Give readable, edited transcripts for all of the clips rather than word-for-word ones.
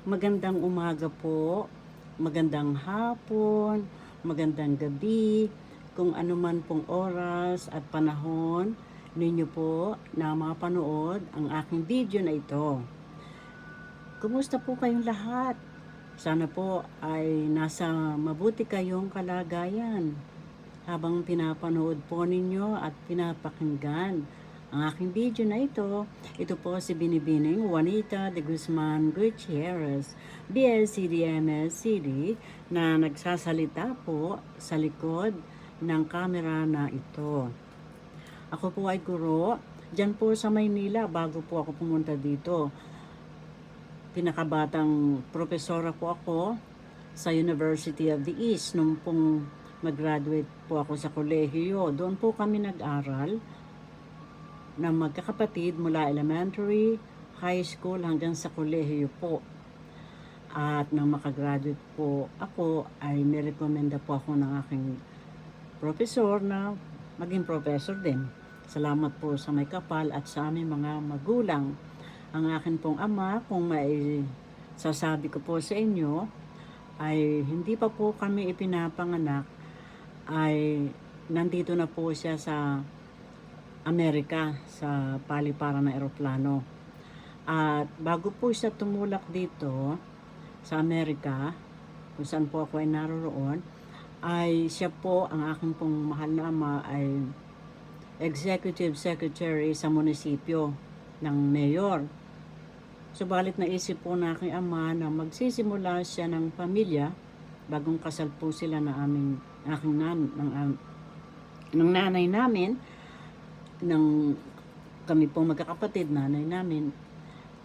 Magandang umaga po, magandang hapon, magandang gabi, kung ano man pong oras at panahon ninyo po na mapanood ang aking video na ito. Kumusta po kayong lahat? Sana po ay nasa mabuti kayong kalagayan habang pinapanood po ninyo at pinapakinggan ang aking video na ito. Ito po si Binibining Juanita de Guzman Gutierrez, BSCD-MSCD, na nagsasalita po sa likod ng kamera na ito. Ako po ay guro dyan po sa Maynila bago po ako pumunta dito. Pinakabatang profesora po ako sa University of the East nung pong mag-graduate po ako sa kolehiyo. Doon po kami nag-aral ng magkakapatid mula elementary, high school hanggang sa kolehiyo po. At nang makagraduate po ako ay nirekomenda po ako ng aking professor na maging professor din. Salamat po sa may kapal at sa aming mga magulang. Ang akin pong ama, kung may sasabi ko po sa inyo, ay hindi pa po kami ipinapanganak, ay nandito na po siya sa Amerika, sa paliparan ng eroplano. At bago po siya tumulak dito sa Amerika, kung saan po ako ay naroroon, ay siya po, ang aking pong mahal na ama, ay executive secretary sa munisipyo ng mayor. Subalit naisip po na aking ama na magsisimula siya ng pamilya, bagong kasal po sila ng nanay namin, ng kami pong magkakapatid, nanay namin,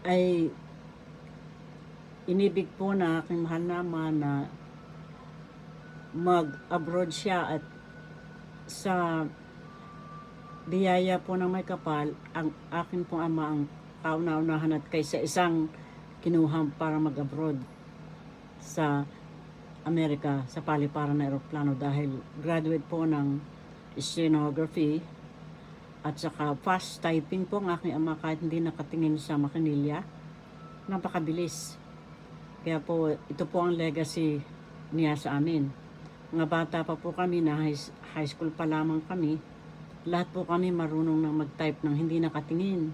ay inibig po na aking mahal na ama na mag-abroad siya, at sa biyaya po ng may kapal, ang akin pong ama ang kauna-unahan at kaysa isang kinuha para mag-abroad sa Amerika sa paliparan ng eroplano dahil graduate po ng stenography at saka fast typing po ang aking ama kahit hindi nakatingin sa makinilya. Napakabilis. Kaya po ito po ang legacy niya sa amin. Mga bata pa po kami, na high school pa lamang kami, lahat po kami marunong na mag-type ng hindi nakatingin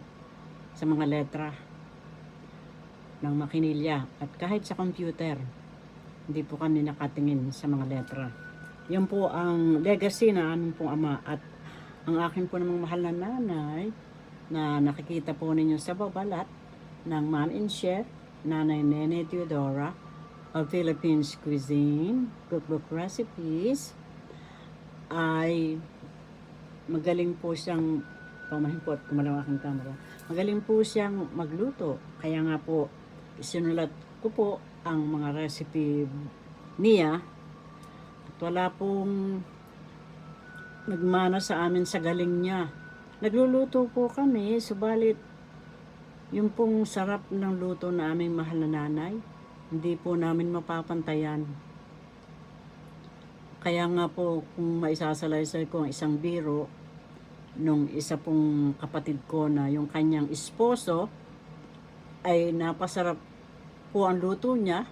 sa mga letra ng makinilya. At kahit sa computer, hindi po kami nakatingin sa mga letra. Yan po ang legacy na aming pong ama. At ang akin po namang mahal na nanay, na nakikita po ninyo sa babalat ng Mom and Chef, Nanay Nene Teodora, of Philippines Cuisine, Cookbook Recipes, ay magaling po siyang, pamahimpot, kumalaw aking camera, magaling po siyang magluto. Kaya nga po, sinulat ko po ang mga recipe niya. At wala pong nagmana sa amin sa galing niya. Nagluluto po kami, subalit yung pong sarap ng luto na aming mahal na nanay, hindi po namin mapapantayan. Kaya nga po, kung maisasalaysay ko ang isang biro, nung isa pong kapatid ko na yung kanyang esposo ay napasarap po ang luto niya.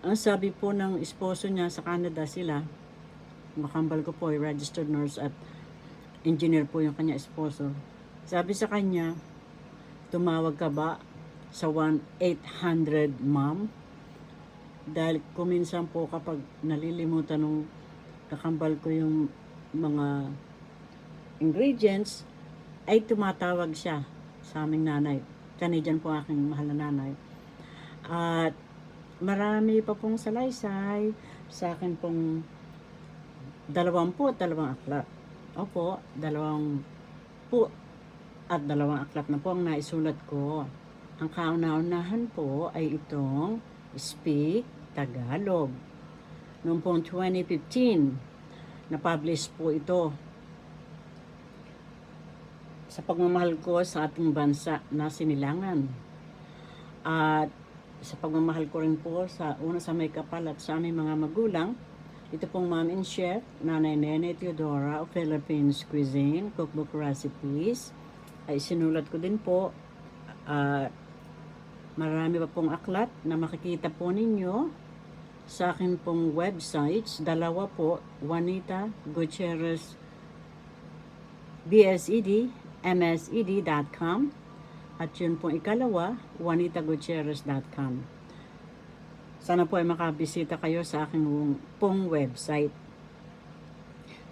Ang sabi po ng esposo niya, sa Canada sila, makambal ko po ay registered nurse at engineer po yung kanya esposo. Sabi sa kanya, tumawag ka ba sa 1-800 ma'am? Dahil kuminsan po kapag nalilimutan nung kakambal ko yung mga ingredients, ay tumatawag siya sa aming nanay. Canadian po aking mahal na nanay. At marami pa pong salaysay sa akin pong 22 aklat. Opo, 20 at 2 aklat na po ang naisulat ko. Ang kauna-unahan po ay itong Speak Tagalog. Noong pong 2015, na-publish po ito sa pagmamahal ko sa ating bansa na sinilangan. At sa pagmamahal ko rin po sa una sa may kapal at sa aming mga magulang, ito pong Mom and Chef, Nanay Nene Teodora of Philippines Cuisine, Cookbook Recipes, ay sinulat ko din po. Marami pa pong aklat na makikita po ninyo sa akin pong websites. Dalawa po, Juanita Gutierrez BSED, MSED.com, at yun pong ikalawa, juanitagutierrez.com. Sana po ay makabisita kayo sa aking pong website.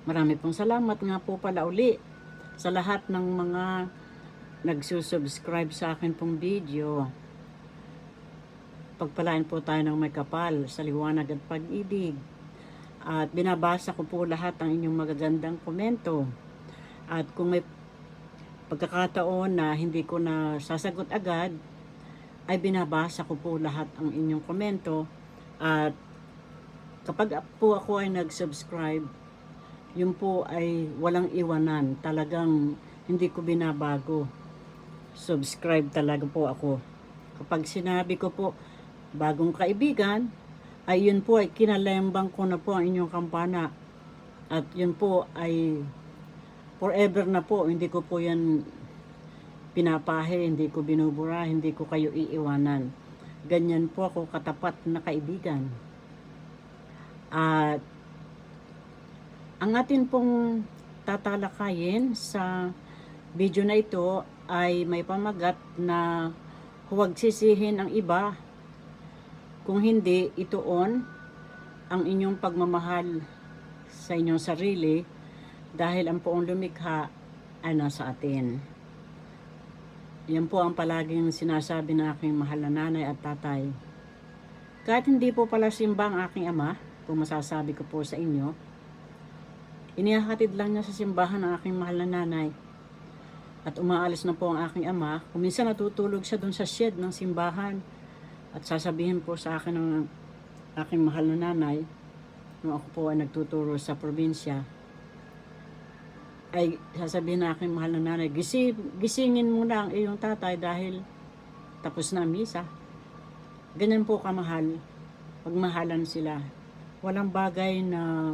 Marami pong salamat nga po pala uli sa lahat ng mga nagsusubscribe sa akin pong video. Pagpalain po tayo ng may kapal sa liwanag at pag-ibig. At binabasa ko po lahat ng inyong magagandang komento. At kung may pagkakataon na hindi ko na sasagot agad, ay binabasa ko po lahat ang inyong komento. At kapag po ako ay nag-subscribe, yun po ay walang iwanan. Talagang hindi ko binabago. Subscribe talaga po ako. Kapag sinabi ko po, bagong kaibigan, ay yun po ay kinalembang ko na po ang inyong kampana. At yun po ay forever na po. Hindi ko po yan pinapahe, hindi ko binubura, hindi ko kayo iiwanan. Ganyan po ako katapat na kaibigan. At ang atin pong tatalakayin sa video na ito ay may pamagat na huwag sisihin ang iba kung hindi ituon ang inyong pagmamahal sa inyong sarili dahil ang poong lumikha ay nasa atin. Yan po ang palaging sinasabi ng aking mahal na nanay at tatay. Kahit hindi po pala simba ang aking ama, kung masasabi ko po sa inyo, inihahatid lang niya sa simbahan ng aking mahal na nanay. At umaalis na po ang aking ama. Kung minsan natutulog siya dun sa shed ng simbahan. At sasabihin po sa akin ng aking mahal na nanay, nung ako po ay nagtuturo sa probinsya, ay sasabihin na aking mahal na nanay, gisingin mo na ang iyong tatay dahil tapos na ang misa. Ganyan po kamahal, pagmahalan sila. Walang bagay na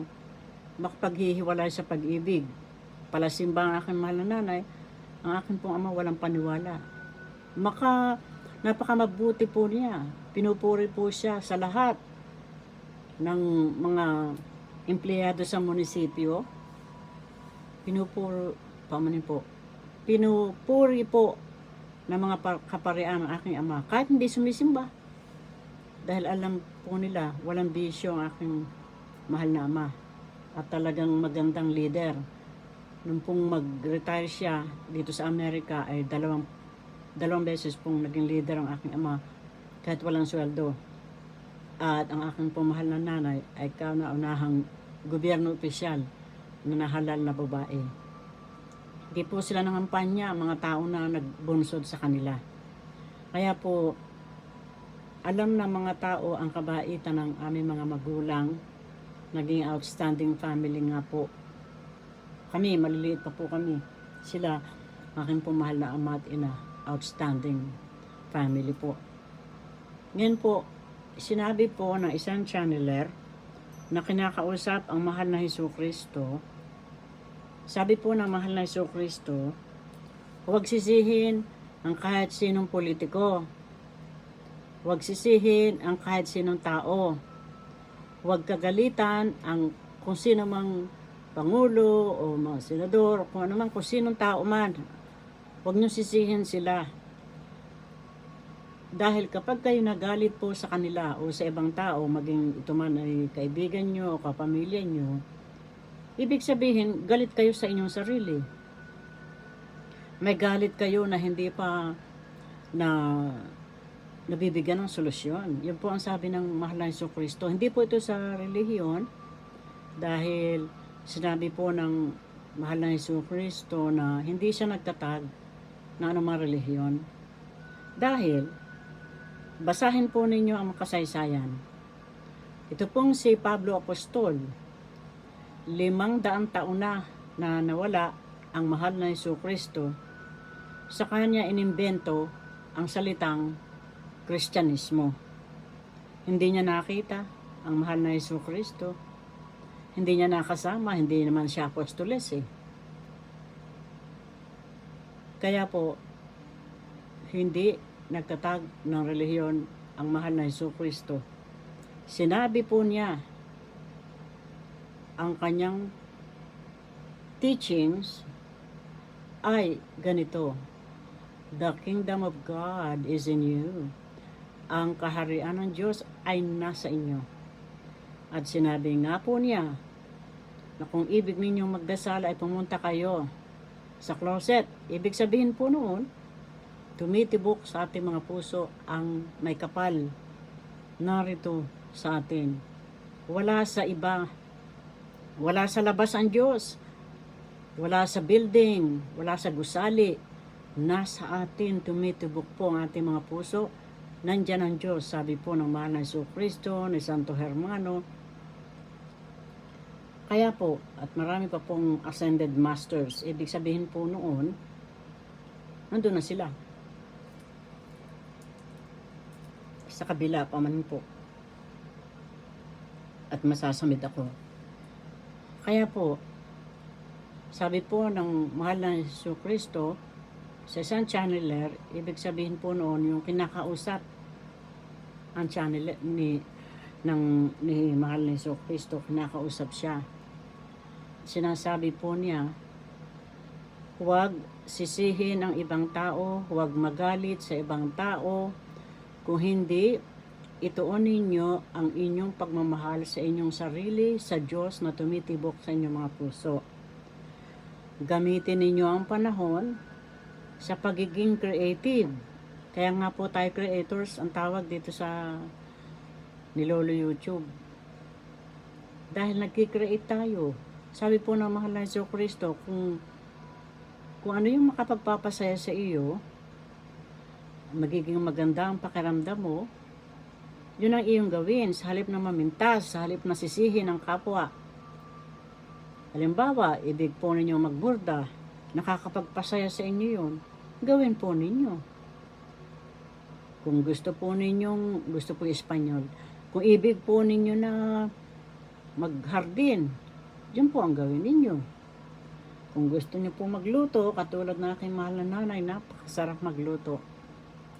makapaghihiwalay sa pag-ibig. Palasimba ang aking mahal na nanay, ang aking pong ama walang paniwala. Napakamabuti po niya. Pinupuri po siya sa lahat ng mga empleyado sa munisipyo. Pinupuri po ng mga kaparian ng aking ama. Kahit hindi sumisimba. Dahil alam po nila, walang bisyo ang aking mahal na ama. At talagang magandang leader. Nung pong mag-retire siya dito sa Amerika ay dalawang beses pong naging leader ang aking ama kahit walang sweldo. At ang aking pumahal na nanay ay kauna-unahang gobyerno opisyal na nahalal na babae. Hindi po sila nangampanya ang mga tao na nagbunsod sa kanila. Kaya po, alam ng mga tao ang kabaitan ng aming mga magulang. Naging outstanding family nga po. Kami, maliliit pa po kami. Sila, aking pumahal na ama at ina. Outstanding family po. Ngayon po, sinabi po ng isang channeler na kinakausap ang mahal na Jesucristo. Sabi po ng mahal na Jesucristo, huwag sisihin ang kahit sinong politiko. Huwag sisihin ang kahit sinong tao. Huwag kagalitan ang kung sino mang pangulo o mga senador, kung ano man, kung sinong tao man. Huwag niyo sisihin sila. Dahil kapag kayo nagalit po sa kanila o sa ibang tao, maging ito man ay kaibigan nyo o kapamilya nyo, ibig sabihin, galit kayo sa inyong sarili. May galit kayo na hindi pa nabibigyan ng solusyon. Yun po ang sabi ng mahal na Jesucristo. Hindi po ito sa relihiyon dahil sinabi po ng mahal na Jesucristo na hindi siya nagtatag ng anumang relihiyon. Dahil, basahin po ninyo ang kasaysayan. Ito pong si Pablo Apostol, 500 taon na nawala ang mahal na Jesucristo. Sa kanya inimbento ang salitang Kristyanismo. Hindi niya nakita ang mahal na Jesucristo. Hindi niya nakasama, hindi naman siya apostoles eh. Kaya po, hindi nagtatag ng relihiyon ang mahal na Jesucristo. Sinabi po niya ang kanyang teachings ay ganito: The kingdom of God is in you. Ang kaharian ng Diyos ay nasa inyo. At sinabi nga po niya na kung ibig ninyong magdasal ay pumunta kayo sa closet. Ibig sabihin po noon, tumitibok sa ating mga puso ang may kapal narito sa atin. Wala sa iba, wala sa labas ang Diyos, wala sa building, wala sa gusali. Nasa atin tumitibok po ang ating mga puso. Nandyan ang Diyos, sabi po ng mahal na Jesucristo, ni Santo Hermano. Kaya po, at marami pa pong ascended masters, ibig sabihin po noon, nandun na sila. Sa kabila pa man po. At masasamid ako. Kaya po, sabi po ng mahal na Jesucristo, sa isang channeler, ibig sabihin po noon, yung kinakausap ang channel ni mahal na Jesucristo, kinakausap siya. Sinasabi po niya, huwag sisihin ang ibang tao, huwag magalit sa ibang tao, kung hindi, ituon ninyo ang inyong pagmamahal sa inyong sarili, sa Diyos na tumitibok sa inyong mga puso. Gamitin ninyo ang panahon sa pagiging creative. Kaya nga po tayo creators, ang tawag dito sa nilolo YouTube. Dahil nagki-create tayo. Sabi po ng mahal na Jesucristo, kung ano yung makapagpapasaya sa iyo, magiging maganda ang pakiramdam mo, yun ang iyong gawin, sa halip na mamintas, sa halip na sisihin ang kapwa. Halimbawa, ibig po ninyo magburda, nakakapagpasaya sa inyo yun, gawin po ninyo. Kung gusto po Espanyol, kung ibig po ninyo na maghardin, yun po ang gawin ninyo. Kung gusto niyo po magluto, katulad ng aking mahal na nanay, napakasarap magluto.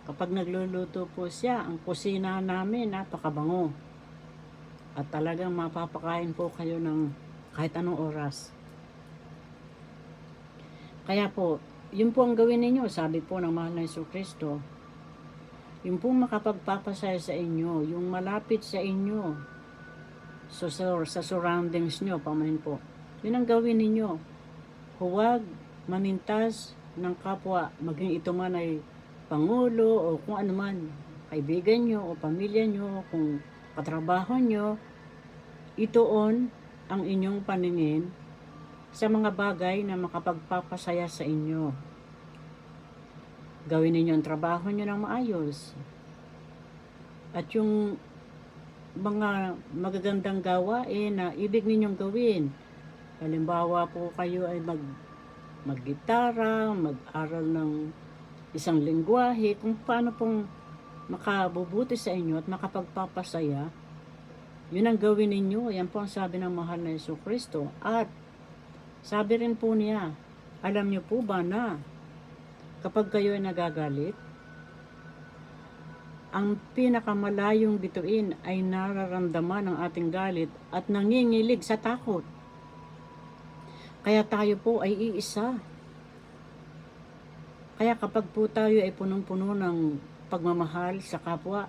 Kapag nagluluto po siya, ang kusina namin napakabango. At talagang mapapakain po kayo ng kahit anong oras. Kaya po, yun po ang gawin ninyo, sabi po ng mahal na Jesucristo. Yung po makapagpapasaya sa inyo, yung malapit sa inyo, so, sa surroundings nyo, pamanin po. Yun ang gawin ninyo. Huwag mamintas ng kapwa, maging ito man ay pangulo o kung ano man, kaibigan nyo o pamilya nyo, kung katrabaho nyo, itoon ang inyong paningin sa mga bagay na makapagpapasaya sa inyo. Gawin ninyo ang trabaho nyo ng maayos. At yung mga magagandang gawain na ibig ninyong gawin. Halimbawa po kayo ay maggitara, mag-aral ng isang lengguwahe, kung paano pong makabubuti sa inyo at makapagpapasaya, yun ang gawin ninyo. Yan po ang sabi ng mahal na Jesucristo. At sabi rin po niya, alam niyo po ba na kapag kayo ay nagagalit, ang pinakamalayong bituin ay nararamdaman ng ating galit at nangingilig sa takot. Kaya tayo po ay iisa. Kaya kapag po tayo ay punong-puno ng pagmamahal sa kapwa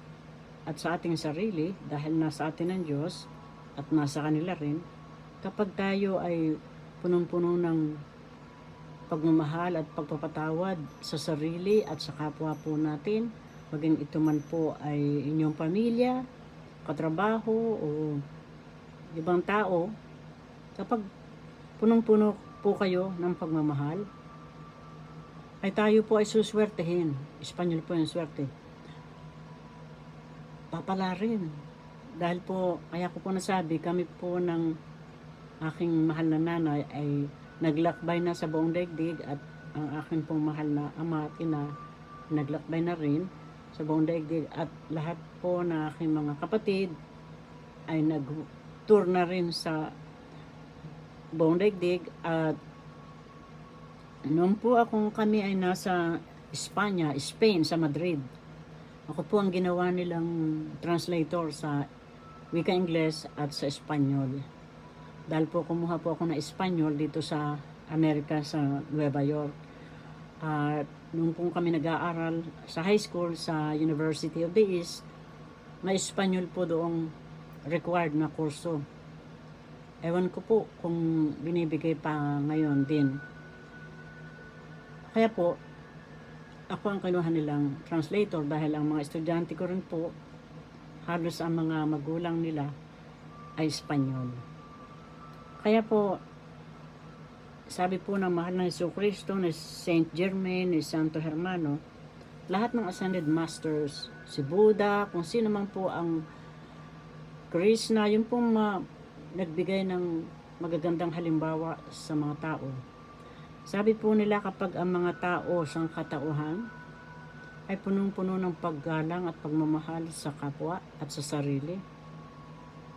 at sa ating sarili, dahil nasa atin ang Diyos at nasa kanila rin, kapag tayo ay punong-puno ng pagmamahal at pagpapatawad sa sarili at sa kapwa po natin, maging ito man po ay inyong pamilya, katrabaho o ibang tao, kapag punong-puno po kayo ng pagmamahal, ay tayo po ay suswertehin. Espanyol po yung swerte. Papala rin. Dahil po, kaya ko po nasabi, kami po ng aking mahal na nanay ay naglakbay na sa buong daigdig at ang aking pong mahal na ama at ina naglakbay na rin sa buong daigdig at lahat po na aking mga kapatid ay nag-tour na rin sa buong daigdig. At noon po kami ay nasa Spain, sa Madrid. Ako po ang ginawa nilang translator sa wika Ingles at sa Espanyol. Dahil po kumuha po ako ng Espanyol dito sa Amerika, sa Nueva York. At nung po kami nag-aaral sa high school sa University of the East, may Espanyol po doong required na kurso. Ewan ko po kung binibigay pa ngayon din. Kaya po, ako ang kinuha nilang translator dahil ang mga estudyante ko rin po, halos ang mga magulang nila ay Espanyol. Kaya po, sabi po ng mahal na Jesucristo, ni Saint Germain, ni Santo Hermano, lahat ng Ascended Masters, si Buddha, kung sino man po ang Krishna, yung pong nagbigay ng magagandang halimbawa sa mga tao. Sabi po nila kapag ang mga tao sa katauhan ay punong-puno ng paggalang at pagmamahal sa kapwa at sa sarili,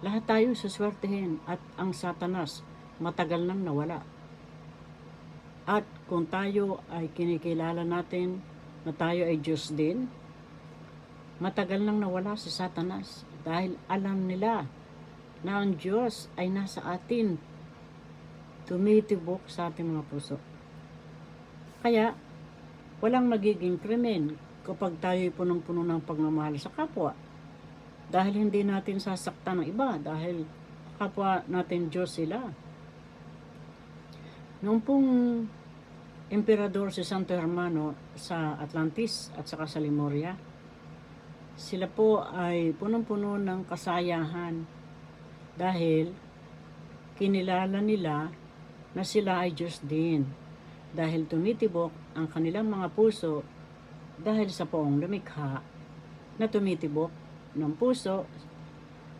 lahat tayo suswertehin at ang Satanas matagal nang nawala. At kung tayo ay kinikilala natin na tayo ay Diyos din, matagal nang nawala si Satanas dahil alam nila na ang Diyos ay nasa atin, tumitibok sa ating mga puso. Kaya, walang magiging krimen kapag tayo ay punong-puno ng pagmamahal sa kapwa. Dahil hindi natin sasaktan ng iba, dahil kapwa natin Diyos sila. Noong pong emperador si Santo Hermano sa Atlantis at saka sa Lemuria, sila po ay punong-puno ng kasayahan dahil kinilala nila na sila ay Diyos din. Dahil tumitibok ang kanilang mga puso dahil sa poong lumikha na tumitibok ng puso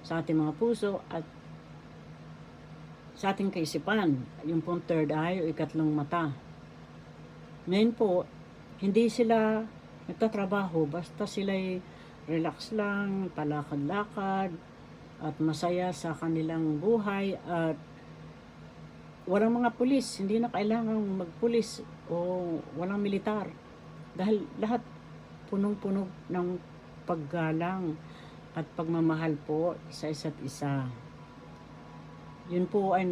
sa ating mga puso at sa ating kaisipan, yung pong third eye o ikatlong mata. Ngayon po, hindi sila nagtatrabaho, basta sila'y relax lang, palakad-lakad, at masaya sa kanilang buhay, at walang mga pulis, hindi na kailangang magpulis o walang militar. Dahil lahat punong-puno ng paggalang at pagmamahal po sa isa't isa. Yun po ay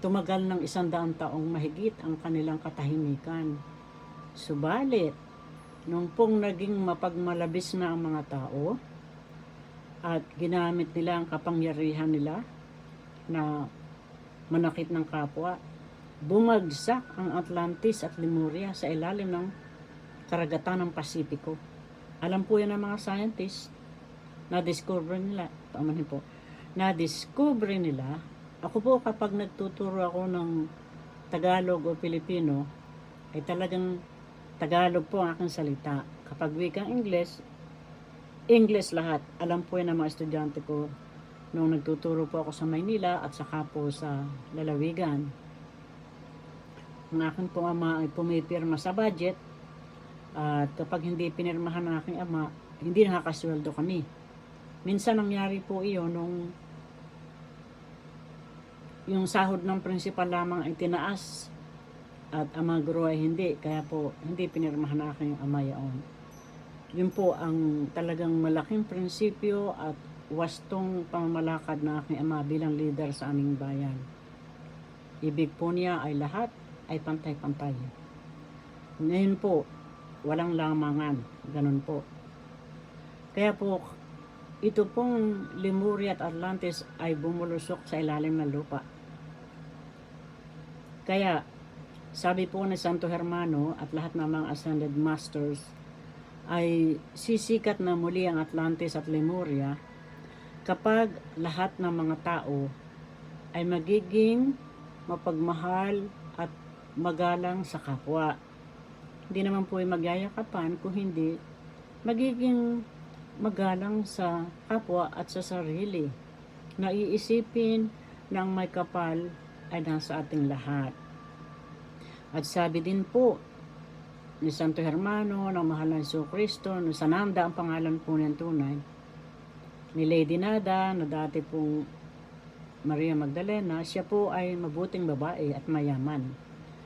tumagal ng 100 taong mahigit ang kanilang katahimikan. Subalit, nung pong naging mapagmalabis na ang mga tao at ginamit nila ang kapangyarihan nila na manakit ng kapwa, bumagsak ang Atlantis at Lemuria sa ilalim ng karagatan ng Pasipiko. Alam po yan ng mga scientists, na-discover nila, na-discover nila. Ako po kapag nagtuturo ako ng Tagalog o Pilipino, ay talagang Tagalog po ang aking salita. Kapag wikang English, English lahat. Alam po yan ng mga estudyante ko nung nagtuturo po ako sa Maynila at saka po sa lalawigan. Ang akin po ama ay pumipirma sa budget, at kapag hindi pinirmahan ng aking ama, hindi nakakasweldo kami. Minsan nangyari po iyon nung yung sahod ng principal lamang ay tinaas at ang mga guro ay hindi, kaya po hindi pinirmahan ng aking ama yaon. Yun po ang talagang malaking prinsipyo at wastong pamamalakad ng aking ama bilang leader sa aming bayan. Ibig po niya ay lahat ay pantay-pantay. Ngayon po, walang lamangan, ganun po. Kaya po, ito pong Lemuria at Atlantis ay bumulusok sa ilalim ng lupa. Kaya, sabi po ni Santo Hermano at lahat ng mga Ascended Masters, ay sisikat na muli ang Atlantis at Lemuria kapag lahat ng mga tao ay magiging mapagmahal at magalang sa kapwa. Hindi naman po ay magyayakapan, kung hindi, magiging magalang sa kapwa at sa sarili. Naiisipin ng may kapal ay nasa ating lahat. At sabi din po ni Santo Hermano, ng mahal na Jesucristo, ni Sananda ang pangalan po niyang tunay, ni Lady Nada, na dati pong Maria Magdalena, siya po ay mabuting babae at mayaman.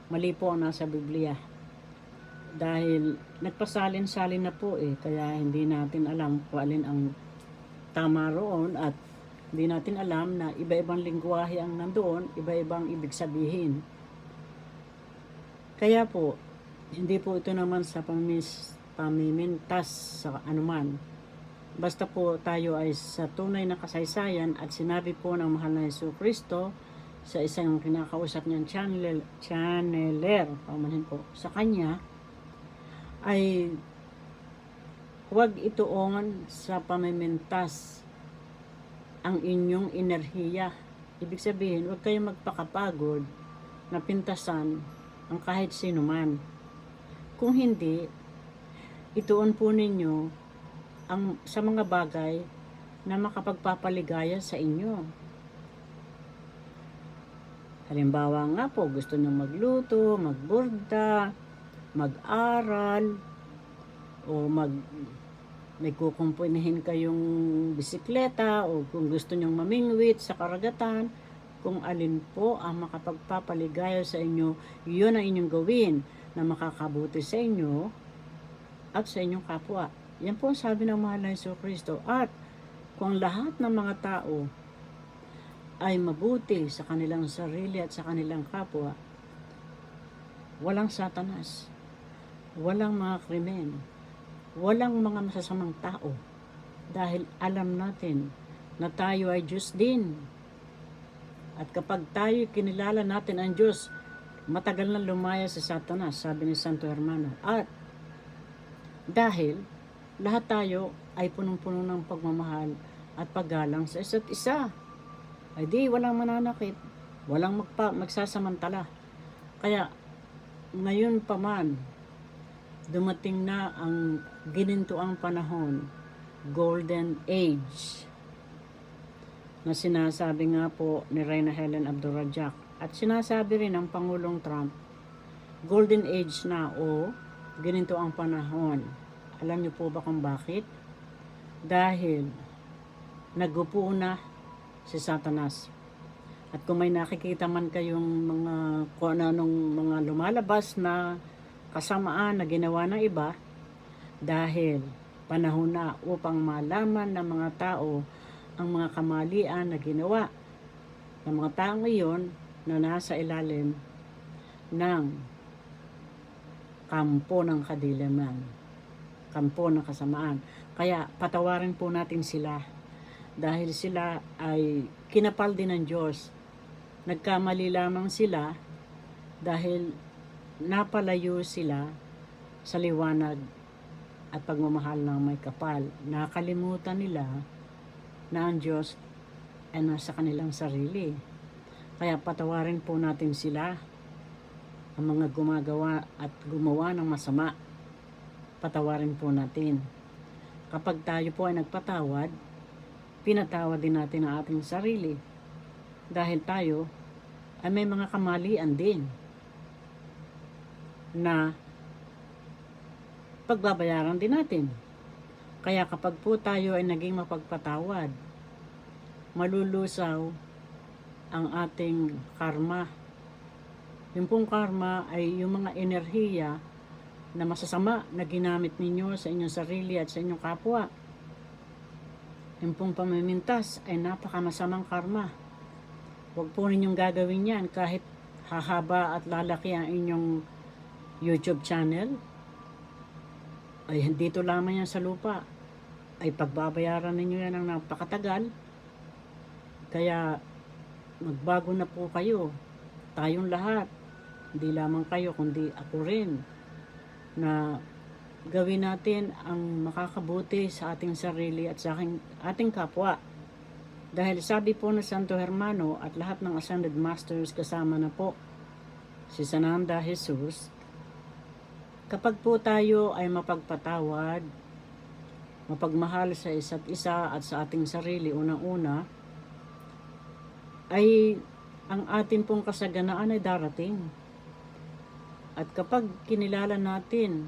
Mali po ang nasa Biblia. Dahil nagpasalin-salin na po kaya hindi natin alam kung alin ang tama roon at hindi natin alam na iba-ibang lingwahe ang nandoon, iba-ibang ibig sabihin. Kaya po, hindi po ito naman sa pamimintas sa anuman. Basta po tayo ay sa tunay na kasaysayan at sinabi po ng mahal na Hesus Kristo sa isang kinakausap niyang channeler, pamanhin po, sa kanya, ay huwag ituon sa pamimintas ang inyong enerhiya. Ibig sabihin, huwag kayong magpakapagod na pintasan ang kahit sino man. Kung hindi, ituon po ninyo sa mga bagay na makapagpapaligaya sa inyo. Halimbawa nga po, gusto nyo magluto, magborda, mag-aral, o may kukumpunihin kayong bisikleta, o kung gusto nyong mamingwit sa karagatan, kung alin po ang makapagpapaligaya sa inyo, yun ang inyong gawin na makakabuti sa inyo at sa inyong kapwa. Yan po ang sabi ng mahal na Hesus Kristo. At kung lahat ng mga tao ay mabuti sa kanilang sarili at sa kanilang kapwa, walang satanas, walang mga krimen, walang mga masasamang tao, dahil alam natin na tayo ay Diyos din. At kapag tayo kinilala natin ang Diyos, matagal na lumaya sa satanas, sabi ni Santo Hermano. At dahil lahat tayo ay punong-puno ng pagmamahal at paggalang sa isa't isa, ay di walang mananakit, walang magsasamantala. Kaya ngayon pa man, dumating na ang ginintuang panahon, Golden Age, na sinasabi nga po ni Reyna Helen Abdurrahman at sinasabi rin ng Pangulong Trump, Golden Age na o ginintuang panahon. Alam niyo po ba kung bakit? Dahil nagupo na si Satanas. At kung may nakikita man kayong mga kung anong mga lumalabas na kasamaan na ginawa ng iba, dahil panahon na upang malaman ng mga tao ang mga kamalian na ginawa ng mga taong iyon na nasa ilalim ng kampo ng kadiliman, kampo ng kasamaan. Kaya patawarin po natin sila dahil sila ay kinapal din ng Diyos. Nagkamali lamang sila dahil napalayo sila sa liwanag at pagmamahal ng may kapal. Nakalimutan nila na ang Diyos ay nasa kanilang sarili. Kaya patawarin po natin sila, ang mga gumagawa at gumawa ng masama. Patawarin po natin. Kapag tayo po ay nagpatawad, pinatawad din natin ang ating sarili. Dahil tayo ay may mga kamalian din na pagbabayaran din natin. Kaya kapag po tayo ay naging mapagpatawad, malulusaw ang ating karma. Yung pong karma ay yung mga enerhiya na masasama na ginamit ninyo sa inyong sarili at sa inyong kapwa. Yung pong pamimintas ay napakamasamang karma. Huwag po ninyong gagawin yan kahit hahaba at lalaki ang inyong YouTube channel. Ay dito lamang yan sa lupa, ay pagbabayaran ninyo yan ng napakatagal. Kaya magbago na po kayo, tayong lahat, hindi lamang kayo kundi ako rin, na gawin natin ang makakabuti sa ating sarili at sa ating kapwa. Dahil sabi po ng Santo Hermano at lahat ng Ascended Masters, kasama na po si Sananda Jesus, kapag po tayo ay mapagpatawad, mapagmahal sa isa't isa at sa ating sarili, unang-una, ay ang ating pong kasaganaan ay darating. At kapag kinilala natin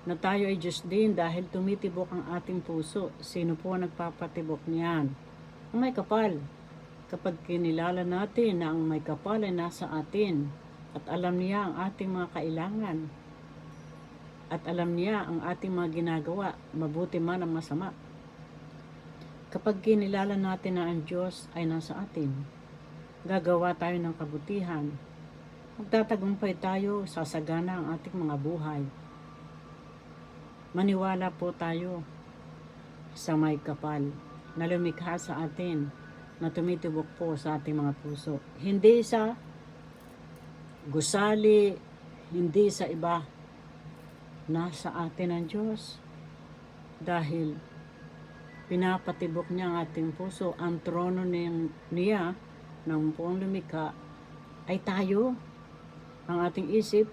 na tayo ay Diyos din dahil tumitibok ang ating puso, sino po nagpapatibok niyan? Ang may kapal. Kapag kinilala natin na ang may kapal ay nasa atin at alam niya ang ating mga kailangan, at alam niya ang ating mga ginagawa, mabuti man o masama. Kapag kinilala natin na ang Diyos ay nasa atin, gagawa tayo ng kabutihan, magtatagumpay tayo, sasagana ang ating mga buhay. Maniwala po tayo sa may kapal na lumikha sa atin, na tumitibok po sa ating mga puso. Hindi sa gusali, hindi sa iba. Nasa atin ang Diyos. Dahil pinapatibok niya ang ating puso. Ang trono niya ng buong lumikha ay tayo. Ang ating isip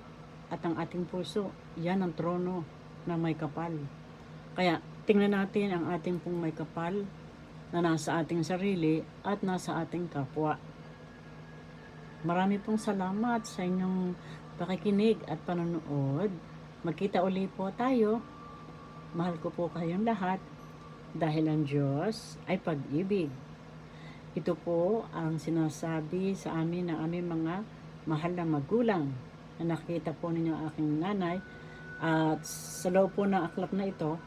at ang ating puso. Yan ang trono na may kapal. Kaya tingnan natin ang ating pong may kapal na nasa ating sarili at nasa ating kapwa. Marami pong salamat sa inyong pakikinig at panonood. Magkita uli po tayo. Mahal ko po kayong lahat dahil ang Diyos ay pag-ibig. Ito po ang sinasabi sa amin ng aming mga mahal na magulang na nakita po ninyo aking nanay. At sa loob po ng aklat na ito,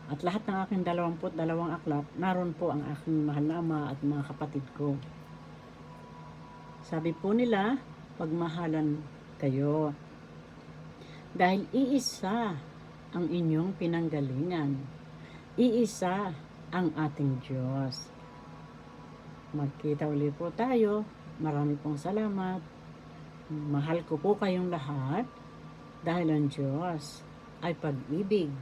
at lahat ng aking 22 aklat, naroon po ang aking mahal na ama at mga kapatid ko. Sabi po nila, pagmahalan kayo. Dahil iisa ang inyong pinanggalingan. Iisa ang ating Diyos. Magkita uli po tayo. Marami pong salamat. Mahal ko po kayong lahat dahil ang Diyos ay pag-ibig.